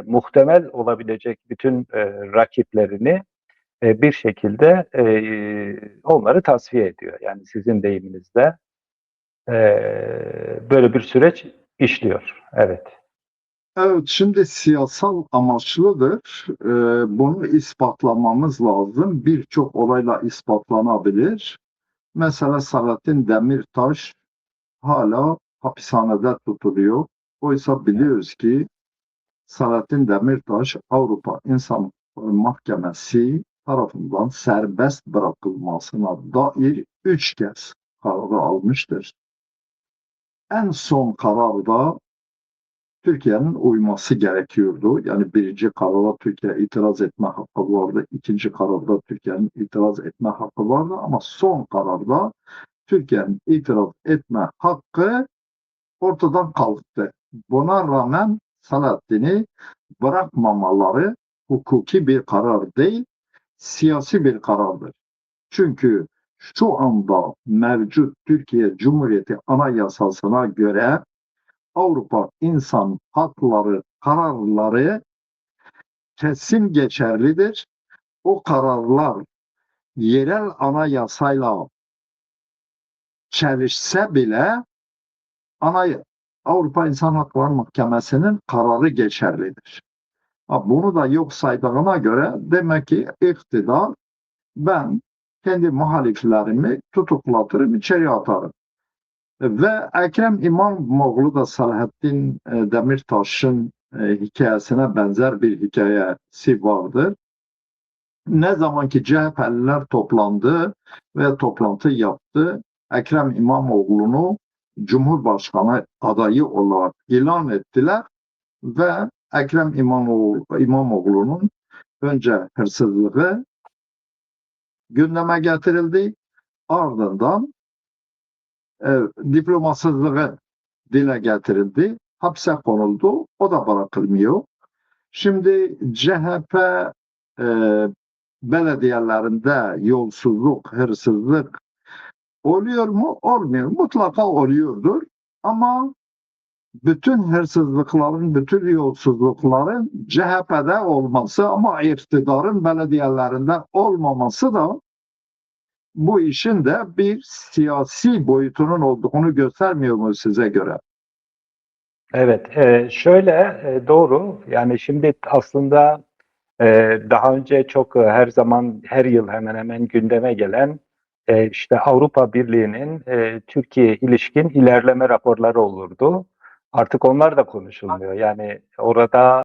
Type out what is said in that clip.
muhtemel olabilecek bütün rakiplerini bir şekilde onları tasfiye ediyor. Yani sizin deyiminizle böyle bir süreç işliyor. Evet. Evet, şimdi siyasal amaçlıdır. Bunu ispatlamamız lazım. Birçok olayla ispatlanabilir. Mesela Selahattin Demirtaş hala hapishanede tutuluyor. Oysa biliyoruz ki Selahattin Demirtaş Avrupa İnsan Mahkemesi tarafından serbest bırakılmasına dair 3 kez kararı almıştır. En son kararda Türkiye'nin uyması gerekiyordu. Yani birinci karara Türkiye itiraz etme hakkı vardı. İkinci kararda Türkiye'nin itiraz etme hakkı vardı. Ama son kararda Türkiye'nin itiraz etme hakkı ortadan kalktı. Buna rağmen Selahattin'i bırakmamaları hukuki bir karar değil, siyasi bir karardır. Çünkü şu anda mevcut Türkiye Cumhuriyeti Anayasası'na göre Avrupa İnsan Hakları kararları kesin geçerlidir. O kararlar yerel anayasayla çelişse bile Avrupa İnsan Hakları Mahkemesi'nin kararı geçerlidir. Bunu da yok saydığına göre demek ki iktidar ben kendi muhaliflerimi tutuklatırım, içeri atarım. Ve Ekrem İmamoğlu da Selahattin Demirtaş'ın hikayesine benzer bir hikayesi vardır. Ne zaman ki CHP'liler toplandı ve toplantı yaptı, Ekrem İmamoğlu'nu Cumhurbaşkanı adayı olarak ilan ettiler ve Ekrem İmamoğlu'nun önce hırsızlığı gündeme getirildi, ardından diplomasızlığı dile getirildi, hapse konuldu, o da bırakılmıyor. Şimdi CHP belediyelerinde yolsuzluk, hırsızlık oluyor mu? Olmuyor. Mutlaka oluyordur. Ama bütün hırsızlıkların, bütün yolsuzlukların CHP'de olması ama iktidarın belediyelerinde olmaması da bu işin de bir siyasi boyutunun olduğunu göstermiyor mu size göre? Evet, şöyle doğru. Yani şimdi aslında daha önce çok her zaman, her yıl hemen hemen gündeme gelen işte Avrupa Birliği'nin Türkiye ilişkin ilerleme raporları olurdu. Artık onlar da konuşulmuyor. Yani orada